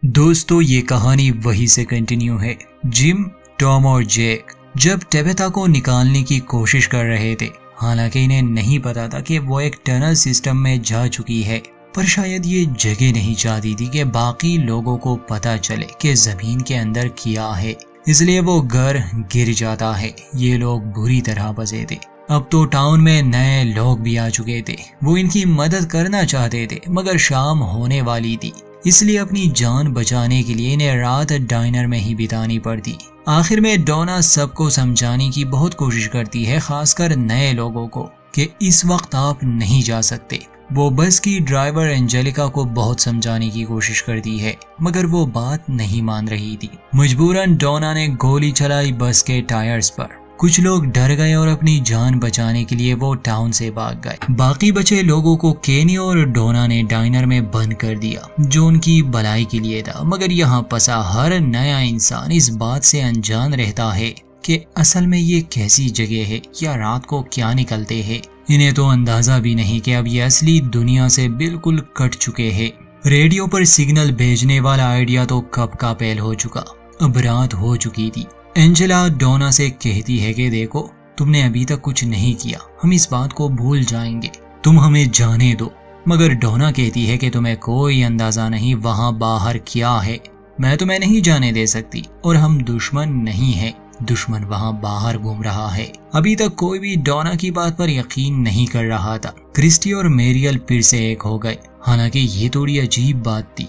दोस्तों ये कहानी वही से कंटिन्यू है। जिम, टॉम और जैक जब टेबेथा को निकालने की कोशिश कर रहे थे, हालांकि इन्हें नहीं पता था कि वो एक टनल सिस्टम में जा चुकी है, पर शायद ये जगह नहीं चाहती थी कि बाकी लोगों को पता चले कि जमीन के अंदर क्या है, इसलिए वो घर गिर जाता है। ये लोग बुरी तरह फंसे थे। अब तो टाउन में नए लोग भी आ चुके थे। वो इनकी मदद करना चाहते थे, मगर शाम होने वाली थी, इसलिए अपनी जान बचाने के लिए इन्हें रात डाइनर में ही बितानी पड़ती। आखिर में डोना सबको समझाने की बहुत कोशिश करती है, खासकर नए लोगों को, कि इस वक्त आप नहीं जा सकते। वो बस की ड्राइवर एंजेलिका को बहुत समझाने की कोशिश करती है, मगर वो बात नहीं मान रही थी। मजबूरन डोना ने गोली चलाई बस के टायर्स पर। कुछ लोग डर गए और अपनी जान बचाने के लिए वो टाउन से भाग गए। बाकी बचे लोगों को केनी और डोना ने डाइनर में बंद कर दिया, जो उनकी भलाई के लिए था। मगर यहाँ फंसा हर नया इंसान इस बात से अनजान रहता है कि असल में ये कैसी जगह है या रात को क्या निकलते हैं। इन्हें तो अंदाजा भी नहीं कि अब ये असली दुनिया से बिल्कुल कट चुके हैं। रेडियो पर सिग्नल भेजने वाला आइडिया तो कब का पहल हो चुका। अब रात हो चुकी थी। एंजेला डोना से कहती है कि देखो, तुमने अभी तक कुछ नहीं किया, हम इस बात को भूल जाएंगे, तुम हमें जाने दो। मगर डोना कहती है कि तुम्हें कोई अंदाजा नहीं वहां बाहर क्या है, मैं तुम्हें नहीं जाने दे सकती, और हम दुश्मन नहीं हैं, दुश्मन वहां बाहर घूम रहा है। अभी तक कोई भी डोना की बात पर यकीन नहीं कर रहा था। क्रिस्टी और मेरियल फिर से एक हो गए। हालांकि ये थोड़ी अजीब बात थी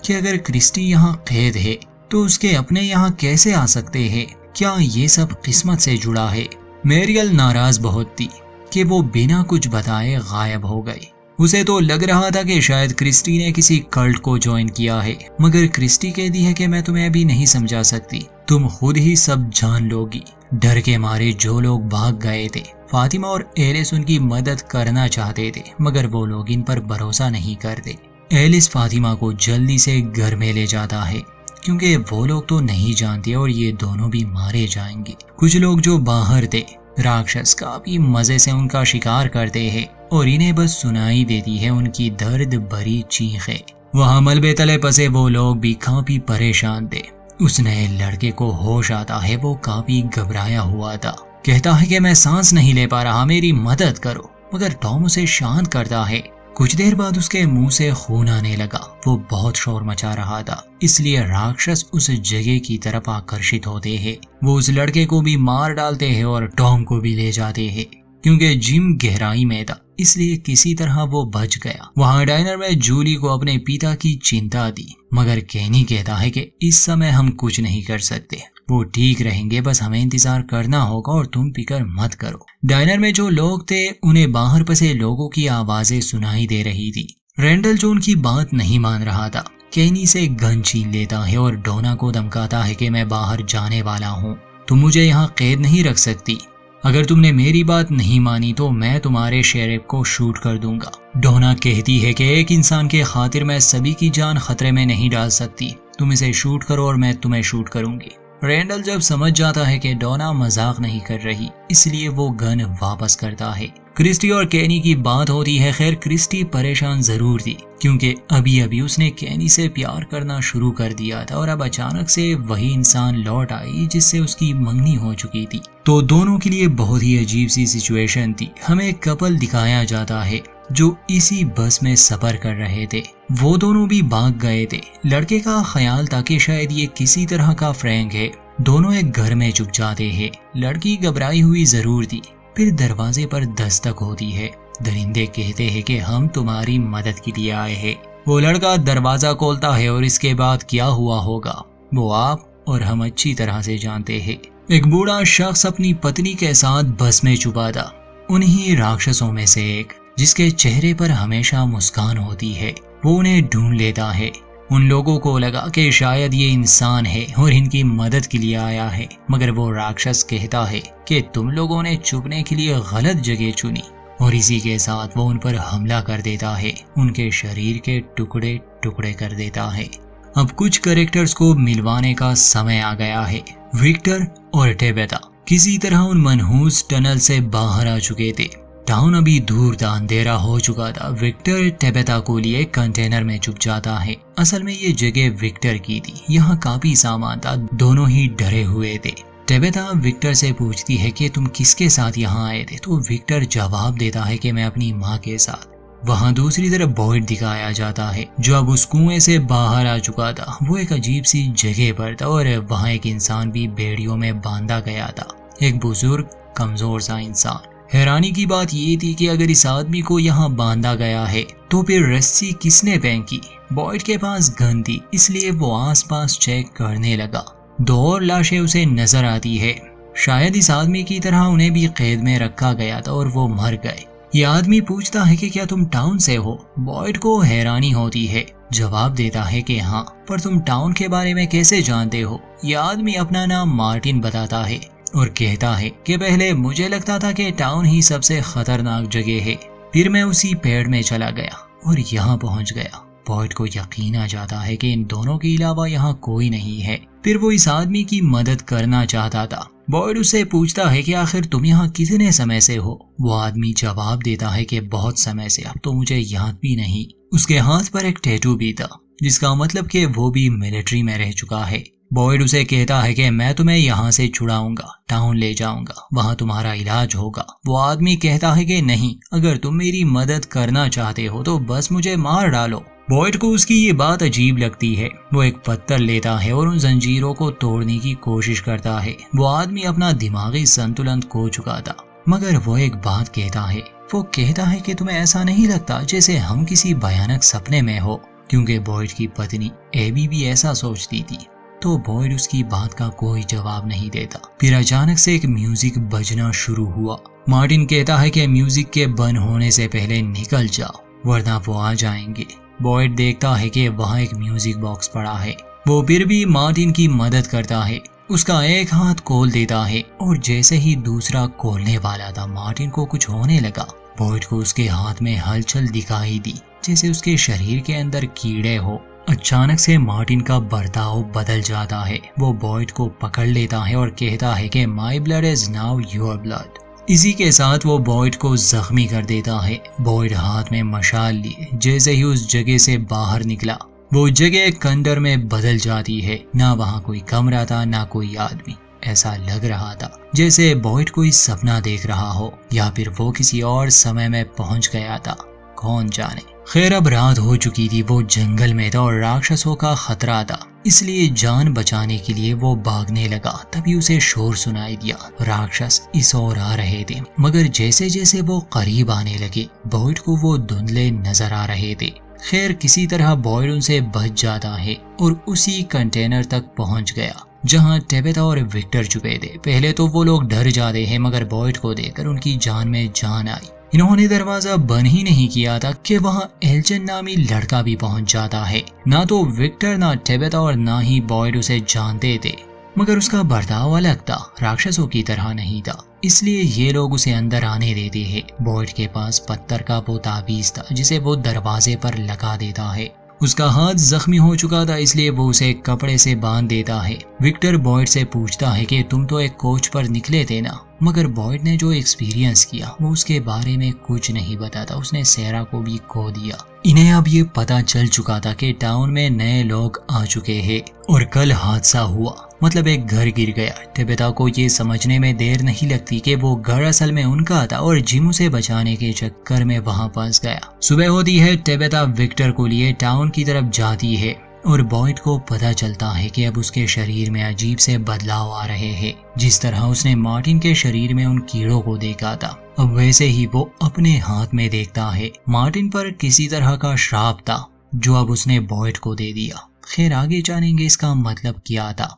कि अगर क्रिस्टी यहाँ कैद है तो उसके अपने यहाँ कैसे आ सकते हैं? क्या ये सब किस्मत से जुड़ा है? मेरियल नाराज बहुत थी कि वो बिना कुछ बताए गायब हो गई। उसे तो लग रहा था कि शायद क्रिस्टी ने किसी कल्ट को ज्वाइन किया है, मगर क्रिस्टी कहती है कि मैं तुम्हें अभी नहीं समझा सकती, तुम खुद ही सब जान लोगी। डर के मारे जो लोग भाग गए थे, फातिमा और एलिस उनकी मदद करना चाहते थे, मगर वो लोग इन पर भरोसा नहीं करते। एलिस फातिमा को जल्दी से घर में ले जाता है, क्योंकि वो लोग तो नहीं जानते और ये दोनों भी मारे जाएंगे। कुछ लोग जो बाहर थे, राक्षस काफी मजे से उनका शिकार करते हैं और इन्हें बस सुनाई देती है उनकी दर्द भरी चीखें। वहाँ मलबे तले फंसे वो लोग भी काफी परेशान थे। उस नए लड़के को होश आता है, वो काफी घबराया हुआ था। कहता है कि मैं सांस नहीं ले पा रहा, मेरी मदद करो। मगर टॉम उसे शांत करता है। कुछ देर बाद उसके मुंह से खून आने लगा। वो बहुत शोर मचा रहा था, इसलिए राक्षस उस जगह की तरफ आकर्षित होते हैं। वो उस लड़के को भी मार डालते हैं और टॉम को भी ले जाते हैं। क्योंकि जिम गहराई में था, इसलिए किसी तरह वो बच गया। वहाँ डाइनर में जूली को अपने पिता की चिंता थी, मगर केनी कहता है कि इस समय हम कुछ नहीं कर सकते, वो ठीक रहेंगे, बस हमें इंतजार करना होगा और तुम फिक्र मत करो। डाइनर में जो लोग थे उन्हें बाहर फंसे लोगों की आवाजें सुनाई दे रही थी। रेंडल जो उनकी बात नहीं मान रहा था, केनी से गन छीन लेता है और डोना को धमकाता है कि मैं बाहर जाने वाला हूँ, तुम मुझे यहाँ कैद नहीं रख सकती। अगर तुमने मेरी बात नहीं मानी तो मैं तुम्हारे शेरिफ को शूट कर दूंगा। डोना कहती है कि एक इंसान के खातिर मैं सभी की जान खतरे में नहीं डाल सकती, तुम इसे शूट करो और मैं तुम्हें शूट करूंगी। रेंडल जब समझ जाता है कि डोना मजाक नहीं कर रही, इसलिए वो गन वापस करता है। क्रिस्टी और केनी की बात होती है। खैर, क्रिस्टी परेशान जरूर थी, क्योंकि अभी अभी उसने केनी से प्यार करना शुरू कर दिया था और अब अचानक से वही इंसान लौट आई जिससे उसकी मंगनी हो चुकी थी। तो दोनों के लिए बहुत ही अजीब सी सिचुएशन थी। हमें एक कपल दिखाया जाता है जो इसी बस में सफर कर रहे थे। वो दोनों भी भाग गए थे। लड़के का ख्याल था कि शायद ये किसी तरह का फ्रैंक है। दोनों एक घर में छुप जाते हैं। लड़की घबराई हुई जरूर थी। फिर दरवाजे पर दस्तक होती है। दरिंदे कहते हैं कि हम तुम्हारी मदद के लिए आए हैं। वो लड़का दरवाजा खोलता है और इसके बाद क्या हुआ होगा वो आप और हम अच्छी तरह से जानते हैं। एक बूढ़ा शख्स अपनी पत्नी के साथ बस में छुपा था, उन्हीं राक्षसों में से एक जिसके चेहरे पर हमेशा मुस्कान होती है। वो उन्हें ढूंढ लेता है। उन लोगों को लगा कि शायद ये इंसान है और इनकी मदद के लिए आया है, मगर वो राक्षस कहता है कि तुम लोगों ने छुपने के लिए गलत जगह चुनी, और इसी के साथ वो उन पर हमला कर देता है, उनके शरीर के टुकड़े टुकड़े कर देता है। अब कुछ कैरेक्टर्स को मिलवाने का समय आ गया है। विक्टर और टेबेथा किसी तरह उन मनहूस टनल से बाहर आ चुके थे। टाउन अभी दूर था, अंधेरा हो चुका था। विक्टर टेबेथा को लिए कंटेनर में छुप जाता है। असल में ये जगह विक्टर की थी, यहाँ काफी सामान था, दोनों ही डरे हुए थे। टेबेथा विक्टर से पूछती है कि तुम किसके साथ यहाँ आए थे, तो विक्टर जवाब देता है कि मैं अपनी माँ के साथ। वहाँ दूसरी तरफ बॉयड दिखाया जाता है जो अब उस कुएं से बाहर आ चुका था। वो एक अजीब सी जगह पर था और वहाँ एक इंसान भी बेड़ियों में बांधा गया था, एक बुजुर्ग कमजोर सा इंसान। हैरानी की बात ये थी कि अगर इस आदमी को यहाँ बांधा गया है तो फिर रस्सी किसने फेंकी। बॉयड के पास गन थी, इसलिए वो आसपास चेक करने लगा। 2 और लाशें उसे नजर आती है, शायद इस आदमी की तरह उन्हें भी कैद में रखा गया था और वो मर गए। ये आदमी पूछता है कि क्या तुम टाउन से हो। बॉयड को हैरानी होती है, जवाब देता है कि हाँ, पर तुम टाउन के बारे में कैसे जानते हो। ये आदमी अपना नाम मार्टिन बताता है और कहता है कि पहले मुझे लगता था कि टाउन ही सबसे खतरनाक जगह है, फिर मैं उसी पेड़ में चला गया और यहाँ पहुँच गया। बॉयड को यकीन आ जाता है कि इन दोनों के अलावा यहाँ कोई नहीं है। फिर वो इस आदमी की मदद करना चाहता था। बॉयड उससे पूछता है कि आखिर तुम यहाँ कितने समय से हो। वो आदमी जवाब देता है कि बहुत समय से, अब तो मुझे याद भी नहीं। उसके हाथ पर एक टैटू भी था, जिसका मतलब कि वो भी मिलिट्री में रह चुका है। बॉयड उसे कहता है कि मैं तुम्हें यहाँ से छुड़ाऊंगा, टाउन ले जाऊंगा, वहाँ तुम्हारा इलाज होगा। वो आदमी कहता है कि नहीं, अगर तुम मेरी मदद करना चाहते हो तो बस मुझे मार डालो। बॉयड को उसकी ये बात अजीब लगती है। वो एक पत्थर लेता है और उन जंजीरों को तोड़ने की कोशिश करता है। वो आदमी अपना दिमागी संतुलन खो चुका था, मगर वो एक बात कहता है। वो कहता है कि तुम्हें ऐसा नहीं लगता जैसे हम किसी भयानक सपने में हो, क्योंकि बॉयड की पत्नी एबी भी ऐसा सोचती थी। तो बॉयड उसकी बात का कोई जवाब नहीं देता। फिर अचानक से एक म्यूजिक बजना शुरू हुआ। मार्टिन कहता है कि म्यूजिक के बंद होने से पहले निकल जाओ, वरना वो आ जाएंगे। बॉयड देखता है कि वहाँ एक म्यूजिक बॉक्स पड़ा है। वो फिर भी मार्टिन की मदद करता है, उसका एक हाथ खोल देता है और जैसे ही दूसरा खोलने वाला था, मार्टिन को कुछ होने लगा। बॉयड को उसके हाथ में हलचल दिखाई दी, जैसे उसके शरीर के अंदर कीड़े हो। अचानक से मार्टिन का बर्ताव बदल जाता है। वो बॉयड को पकड़ लेता है और कहता है कि my blood is now your blood. इसी के साथ वो बॉयड को जख्मी कर देता है। बॉयड हाथ में मशाल लिए जैसे ही उस जगह से बाहर निकला, वो जगह खंडर में बदल जाती है। ना वहाँ कोई कमरा था, ना कोई आदमी। ऐसा लग रहा था जैसे बॉयड कोई सपना देख रहा हो, या फिर वो किसी और समय में पहुंच गया था, कौन जाने। खैर, अब रात हो चुकी थी। वो जंगल में था और राक्षसों का खतरा था, इसलिए जान बचाने के लिए वो भागने लगा। तभी उसे शोर सुनाई दिया। राक्षस इस ओर आ रहे थे, मगर जैसे जैसे वो करीब आने लगे, बॉयड को वो धुंधले नजर आ रहे थे। खैर, किसी तरह बॉयड उनसे बच जाता है और उसी कंटेनर तक पहुंच गया जहां टेबेथा और विक्टर छुपे थे। पहले तो वो लोग डर जाते हैं, मगर बॉयड को देखकर उनकी जान में जान आई। इन्होंने दरवाजा बंद ही नहीं किया था कि वहाँ एल्जन नामी लड़का भी पहुंच जाता है। ना तो विक्टर, ना टेबेथा और ना ही बॉयड उसे जानते थे, मगर उसका बर्ताव अलग था, राक्षसों की तरह नहीं था, इसलिए ये लोग उसे अंदर आने देते हैं। बॉयड के पास पत्थर का वो ताबीज था जिसे वो दरवाजे पर लगा देता है। उसका हाथ जख्मी हो चुका था, इसलिए वो उसे कपड़े से बांध देता है। विक्टर बॉयड से पूछता है कि तुम तो एक कोच पर निकले थे ना, मगर बॉयड ने जो एक्सपीरियंस किया वो उसके बारे में कुछ नहीं बताता। उसने सेरा को भी खो दिया। इन्हें अब ये पता चल चुका था कि टाउन में नए लोग आ चुके हैं और कल हादसा हुआ, मतलब एक घर गिर गया। टेबेथा को ये समझने में देर नहीं लगती कि वो घर असल में उनका था और जिम उसे बचाने के चक्कर में वहां फंस गया। सुबह होती है, टेबेथा विक्टर को लिए टाउन की तरफ जाती है और बॉयड को पता चलता है कि अब उसके शरीर में अजीब से बदलाव आ रहे हैं। जिस तरह उसने मार्टिन के शरीर में उन कीड़ों को देखा था, अब वैसे ही वो अपने हाथ में देखता है। मार्टिन पर किसी तरह का श्राप था जो अब उसने बॉयड को दे दिया। खैर, आगे जानेंगे इसका मतलब क्या था।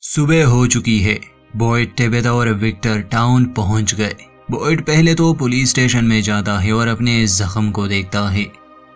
सुबह हो चुकी है। बॉयड, टेबेथा और विक्टर टाउन पहुंच गए। बॉयड पहले तो पुलिस स्टेशन में जाता है और अपने जख्म को देखता है।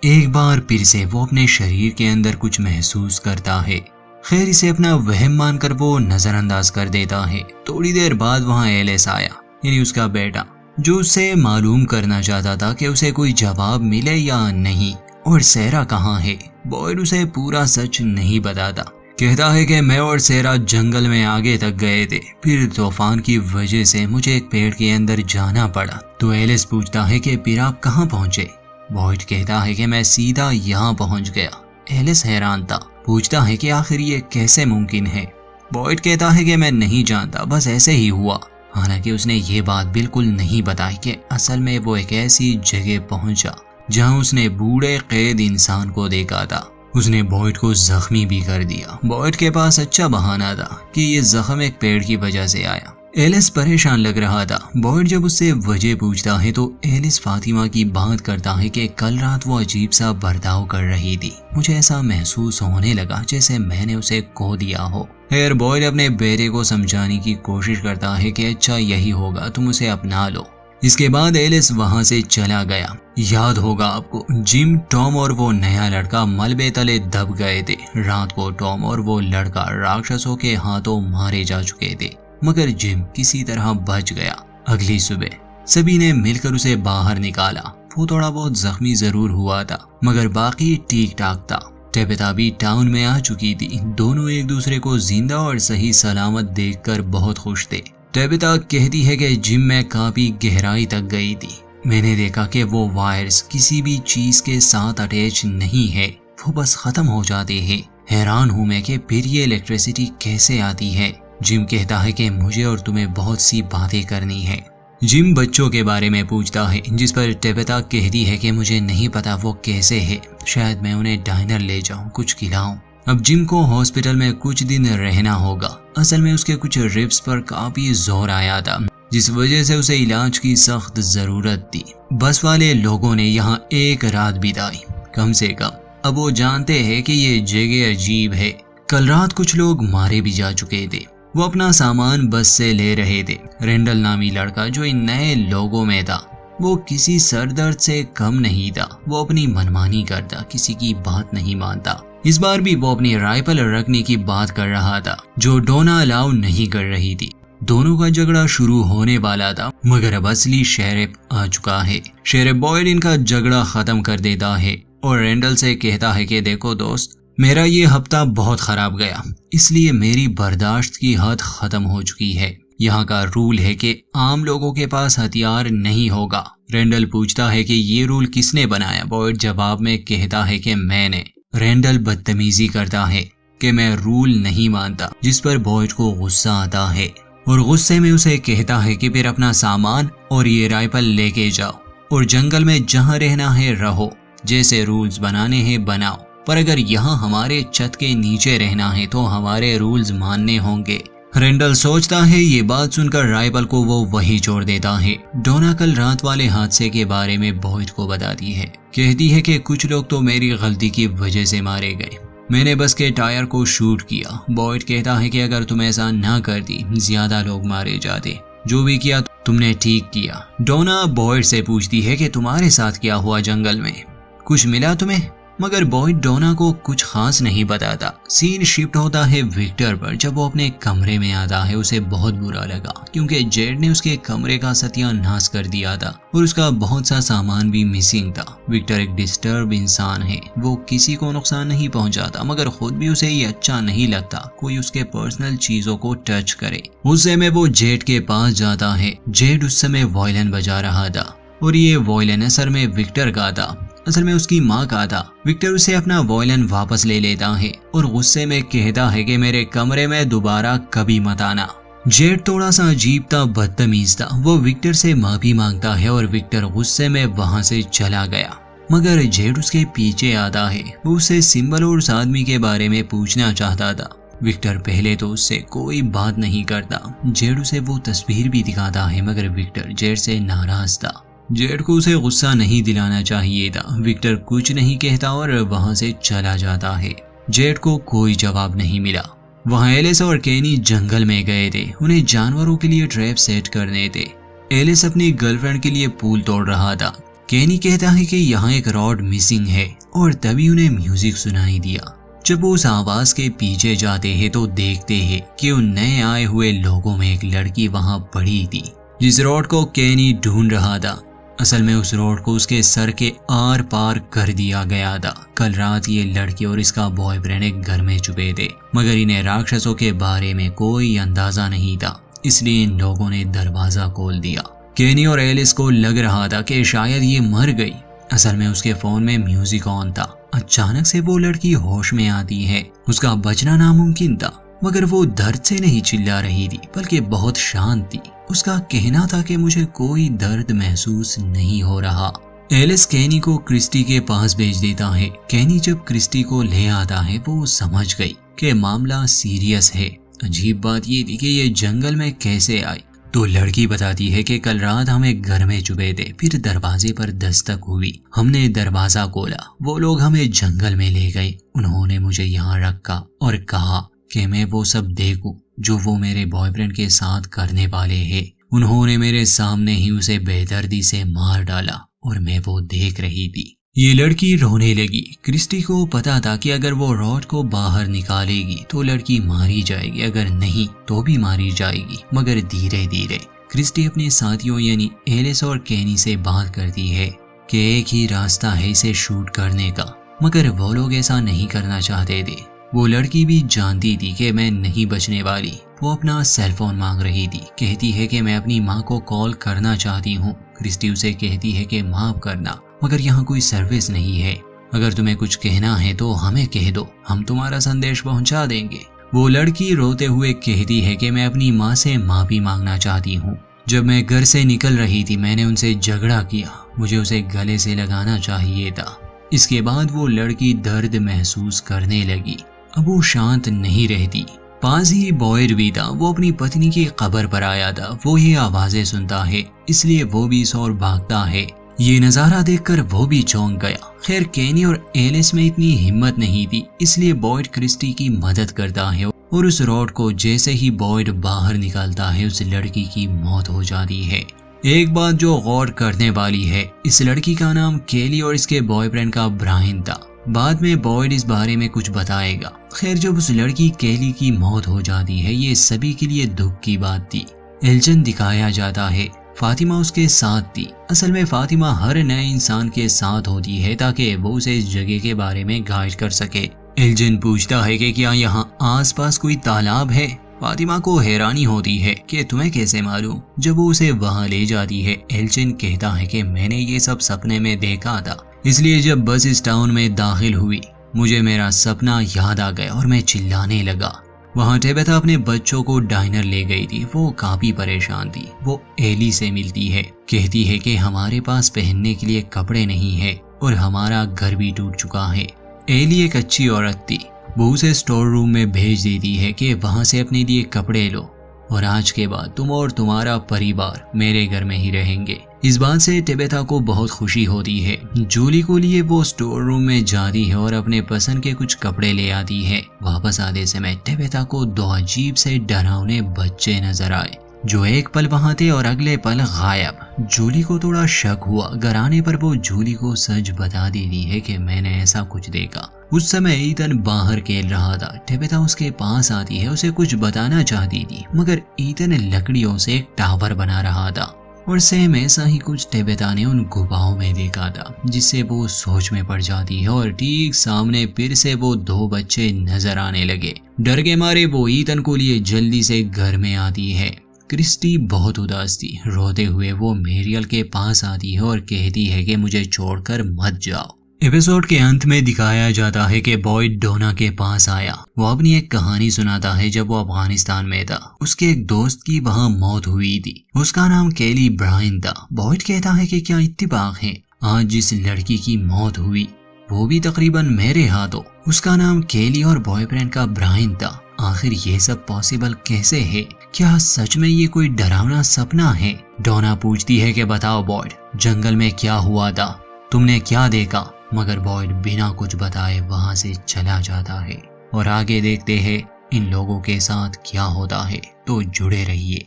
एक बार फिर से वो अपने शरीर के अंदर कुछ महसूस करता है। खैर, इसे अपना वहम मानकर वो नजरअंदाज कर देता है। थोड़ी देर बाद वहाँ एलिस आया, यानी उसका बेटा, जो उससे मालूम करना चाहता था कि उसे कोई जवाब मिले या नहीं और सेरा कहाँ है। बॉयड उसे पूरा सच नहीं बताता। कहता है कि मैं और सेरा जंगल में आगे तक गए थे, फिर तूफान की वजह से मुझे एक पेड़ के अंदर जाना पड़ा। तो एलिस पूछता है कि फिर आप कहाँ पहुंचे। बॉयड कहता है कि मैं सीधा यहाँ पहुंच गया। एलिस हैरान था, पूछता है कि आखिर ये कैसे मुमकिन है। बॉयड कहता है कि मैं नहीं जानता, बस ऐसे ही हुआ। हालांकि उसने ये बात बिल्कुल नहीं बताई कि असल में वो एक ऐसी जगह पहुंचा जहां उसने बूढ़े कैद इंसान को देखा था। उसने बॉयड को जख्मी भी कर दिया। बॉयड के पास अच्छा बहाना था कि ये जख्म एक पेड़ की वजह से आया। एलिस परेशान लग रहा था। बॉयड जब उससे वजह पूछता है तो एलिस फातिमा की बात करता है कि कल रात वो अजीब सा बर्ताव कर रही थी। मुझे ऐसा महसूस होने लगा जैसे मैंने उसे खो दिया हो। खैर बॉयड अपने बेटे को समझाने की कोशिश करता है कि अच्छा यही होगा, तुम उसे अपना लो। इसके बाद एलिस वहां से चला गया। याद होगा आपको, जिम, टॉम और वो नया लड़का मलबे तले दब गए थे। रात को टॉम और वो लड़का राक्षसों के हाथों मारे जा चुके थे, मगर जिम किसी तरह बच गया। अगली सुबह सभी ने मिलकर उसे बाहर निकाला। वो थोड़ा बहुत जख्मी जरूर हुआ था, मगर बाकी ठीक ठाक था। टेबेता भी टाउन में आ चुकी थी। दोनों एक दूसरे को जिंदा और सही सलामत देखकर बहुत खुश थे। टेबेता कहती है कि जिम में काफी गहराई तक गई थी। मैंने देखा कि वो वायर्स किसी भी चीज के साथ अटैच नहीं है, वो बस खत्म हो जाते हैं। हैरान हूं मैं कि फिर ये इलेक्ट्रिसिटी कैसे आती है। जिम कहता है कि मुझे और तुम्हें बहुत सी बातें करनी है। जिम बच्चों के बारे में पूछता है, जिस पर टेबेता कहती है कि मुझे नहीं पता वो कैसे है, शायद मैं उन्हें डाइनर ले जाऊं, कुछ खिलाऊं। अब जिम को हॉस्पिटल में कुछ दिन रहना होगा। असल में उसके कुछ रिब्स पर काफी जोर आया था, जिस वजह से उसे इलाज की सख्त जरूरत थी। बस वाले लोगों ने यहाँ एक रात बिताई, कम से कम। अब वो जानते हैं कि ये जगह अजीब है। कल रात कुछ लोग मारे भी जा चुके थे। वो अपना सामान बस से ले रहे थे। रेंडल नामी लड़का जो इन नए लोगों में था, वो किसी सरदर्द से कम नहीं था। वो अपनी मनमानी करता, किसी की बात नहीं मानता। इस बार भी वो अपनी राइफल रखने की बात कर रहा था, जो डोना अलाउ नहीं कर रही थी। दोनों का झगड़ा शुरू होने वाला था, मगर अब असली शेरिफ आ चुका है। शेरिफ बॉयड इनका झगड़ा खत्म कर देता है और रेंडल से कहता है कि देखो दोस्त, मेरा ये हफ्ता बहुत खराब गया, इसलिए मेरी बर्दाश्त की हद खत्म हो चुकी है। यहाँ का रूल है कि आम लोगों के पास हथियार नहीं होगा। रेंडल पूछता है कि ये रूल किसने बनाया। बॉयड जवाब में कहता है कि मैंने। रेंडल बदतमीजी करता है कि मैं रूल नहीं मानता, जिस पर बॉयड को गुस्सा आता है और गुस्से में उसे कहता है कि फिर अपना सामान और ये राइफल लेके जाओ और जंगल में जहाँ रहना है रहो, जैसे रूल्स बनाने हैं बनाओ, पर अगर यहाँ हमारे छत के नीचे रहना है तो हमारे रूल्स मानने होंगे। रेंडल सोचता है। ये बात सुनकर राइफल को वो वही छोड़ देता है। डोना कल रात वाले हादसे के बारे में बॉयड को बताती है। कहती है कि कुछ लोग तो मेरी गलती की वजह से मारे गए, मैंने बस के टायर को शूट किया। बॉयड कहता है कि अगर तुम ऐसा ना करती ज्यादा लोग मारे जाते। जो भी किया तुमने ठीक किया। डोना बॉयड से पूछती है कि तुम्हारे साथ क्या हुआ जंगल में, कुछ मिला तुम्हें? मगर बॉयड डोना को कुछ खास नहीं बताता। सीन शिफ्ट होता है विक्टर पर। जब वो अपने कमरे में आता है उसे बहुत बुरा लगा, क्योंकि जेड ने उसके कमरे का सत्यानाश कर दिया था और उसका बहुत सा सामान भी मिसिंग था। विक्टर एक डिस्टर्ब इंसान है, वो किसी को नुकसान नहीं पहुंचाता, मगर खुद भी उसे ये अच्छा नहीं लगता कोई उसके पर्सनल चीजों को टच करे। उससे में वो जेड के पास जाता है। जेड उस समय वायलिन बजा रहा था और ये वायलिन असल में विक्टर का था, असल में उसकी माँ का था। विक्टर उसे अपना वायलिन वापस ले लेता है और गुस्से में कहता है कि मेरे कमरे में दोबारा कभी मत आना। जेड थोड़ा सा अजीब था, बदतमीज था। वो विक्टर से माफी मांगता है और विक्टर गुस्से में वहां से चला गया, मगर जेड उसके पीछे आता है। वो उससे सिंबल और उस आदमी के बारे में पूछना चाहता था। विक्टर पहले तो उससे कोई बात नहीं करता। जेड उसे वो तस्वीर भी दिखाता है, मगर विक्टर जेड से नाराज था। जेड को उसे गुस्सा नहीं दिलाना चाहिए था। विक्टर कुछ नहीं कहता और वहां से चला जाता है। जेड को कोई जवाब नहीं मिला। वहां एलिस और केनी जंगल में गए थे, उन्हें जानवरों के लिए ट्रैप सेट करने थे। एलिस अपनी गर्लफ्रेंड के लिए पुल तोड़ रहा था। केनी कहता है कि यहाँ एक रॉड मिसिंग है और तभी उन्हें म्यूजिक सुनाई दिया। जब वो उस आवाज के पीछे जाते हैं तो देखते हैं कि उन नए आए हुए लोगों में एक लड़की वहां पड़ी थी, जिस रॉड को केनी ढूंढ रहा था। असल में उस रोड को उसके सर के आर पार कर दिया गया था। कल रात ये लड़की और इसका बॉयफ्रेंड एक घर में छुपे थे, मगर इन्हें राक्षसों के बारे में कोई अंदाजा नहीं था, इसलिए इन लोगों ने दरवाजा खोल दिया। केनी और एलिस को लग रहा था कि शायद ये मर गई असल में उसके फोन में म्यूजिक ऑन था। अचानक से वो लड़की होश में आती है। उसका बचना नामुमकिन था, मगर वो दर्द से नहीं चिल्ला रही थी बल्कि बहुत शांत थी। उसका कहना था कि मुझे कोई दर्द महसूस नहीं हो रहा। एलिस कैनी को क्रिस्टी के पास भेज देता है। कैनी जब क्रिस्टी को ले आता है वो समझ गई कि मामला सीरियस है। अजीब बात ये थी कि ये जंगल में कैसे आई। तो लड़की बताती है कि कल रात हमें घर में चुभे थे, फिर दरवाजे पर दस्तक हुई। हमने दरवाजा खोला, वो लोग हमें जंगल में ले गए। उन्होंने मुझे यहाँ रखा और कहा कि मैं वो सब देखूं जो वो मेरे बॉयफ्रेंड के साथ करने वाले हैं। उन्होंने मेरे सामने ही उसे बेदर्दी से मार डाला और मैं वो देख रही थी। ये लड़की रोने लगी। क्रिस्टी को पता था कि अगर वो रॉड को बाहर निकालेगी तो लड़की मारी जाएगी, अगर नहीं तो भी मारी जाएगी। मगर धीरे धीरे क्रिस्टी अपने साथियों यानी एलिस और कैनी से बात करती है कि एक ही रास्ता है इसे शूट करने का, मगर वो लोग ऐसा नहीं करना चाहते थे। वो लड़की भी जानती थी कि मैं नहीं बचने वाली। वो अपना सेलफोन मांग रही थी। कहती है कि मैं अपनी माँ को कॉल करना चाहती हूँ। क्रिस्टी उसे कहती है कि माफ करना, मगर यहाँ कोई सर्विस नहीं है। अगर तुम्हें कुछ कहना है तो हमें कह दो, हम तुम्हारा संदेश पहुँचा देंगे। वो लड़की रोते हुए कहती है कि मैं अपनी माँ से माफी मांगना चाहती हूँ। जब मैं घर से निकल रही थी मैंने उनसे झगड़ा किया, मुझे उसे गले से लगाना चाहिए था। इसके बाद वो लड़की दर्द महसूस करने लगी। अब वो शांत नहीं रहती। पास ही बॉयड भी था। वो अपनी पत्नी की कब्र पर आया था। वो ये आवाजें सुनता है, इसलिए वो भी इस ओर भागता है। ये नजारा देखकर वो भी चौंक गया। खैर कैनी और एलिस में इतनी हिम्मत नहीं थी, इसलिए बॉयड क्रिस्टी की मदद करता है और उस रॉड को जैसे ही बॉयड बाहर निकालता है उस लड़की की मौत हो जाती है। एक बात जो गौर करने वाली है, इस लड़की का नाम केली और इसके बॉयफ्रेंड का ब्रायन था। बाद में बॉयड इस बारे में कुछ बताएगा। खैर जब उस लड़की केली की मौत हो जाती है ये सभी के लिए दुख की बात थी। एल्जन दिखाया जाता है। फातिमा उसके साथ थी। असल में फातिमा हर नए इंसान के साथ होती है ताकि वो उसे इस जगह के बारे में गाइड कर सके। एल्जन पूछता है कि क्या यहाँ आसपास कोई तालाब है। फातिमा को हैरानी होती है कि तुम्हें कैसे मालूम। जब वो उसे वहाँ ले जाती है एल्जन कहता है कि मैंने ये सब सपने में देखा था, इसलिए जब बस इस टाउन में दाखिल हुई मुझे मेरा सपना याद आ गया और मैं चिल्लाने लगा। वहाँ टेबेथा अपने बच्चों को डाइनर ले गई थी। वो काफी परेशान थी। वो एली से मिलती है, कहती है कि हमारे पास पहनने के लिए कपड़े नहीं है और हमारा घर भी टूट चुका है। एली एक अच्छी औरत थी। वो उसे स्टोर रूम में भेज देती है कि वहाँ से अपने लिए कपड़े लो और आज के बाद तुम और तुम्हारा परिवार मेरे घर में ही रहेंगे। इस बात से टेबेथा को बहुत खुशी होती है। जूली को लिए वो स्टोर रूम में जाती है और अपने पसंद के कुछ कपड़े ले आती है। वापस आते समय टेबेथा को दो अजीब से डरावने बच्चे नजर आए जो एक पल वहाँ थे और अगले पल गायब। जूली को थोड़ा शक हुआ। घर आने पर वो जूली को सच बता देती है कि मैंने ऐसा कुछ देखा। उस समय ईथन बाहर खेल रहा था। टेबेथा उसके पास आती है, उसे कुछ बताना चाहती थी, मगर ईथन लकड़ियों से एक टावर बना रहा था और सेम ऐसा ही कुछ टेबेथा ने उन गुफाओं में देखा था, जिससे वो सोच में पड़ जाती है और ठीक सामने फिर से वो दो बच्चे नजर आने लगे। डर के मारे वो ईथन को लिए जल्दी से घर में आती है। क्रिस्टी बहुत उदास थी। रोते हुए वो मेरियल के पास आती है और कहती है कि मुझे छोड़कर मत जाओ। एपिसोड के अंत में दिखाया जाता है कि बॉयड डोना के पास आया। वो अपनी एक कहानी सुनाता है जब वो अफगानिस्तान में था। उसके एक दोस्त की वहाँ मौत हुई थी। उसका नाम केली ब्रायन था। बॉयड कहता है कि क्या इत्तेफाक है, आज जिस लड़की की मौत हुई वो भी तकरीबन मेरे हाथों। उसका नाम केली और बॉयफ्रेंड का ब्रायन था। आखिर ये सब पॉसिबल कैसे है? क्या सच में ये कोई डरावना सपना है? डोना पूछती है कि बताओ बॉयड, जंगल में क्या हुआ था, तुमने क्या देखा? मगर बॉयड बिना कुछ बताए वहां से चला जाता है। और आगे देखते हैं इन लोगों के साथ क्या होता है। तो जुड़े रहिए।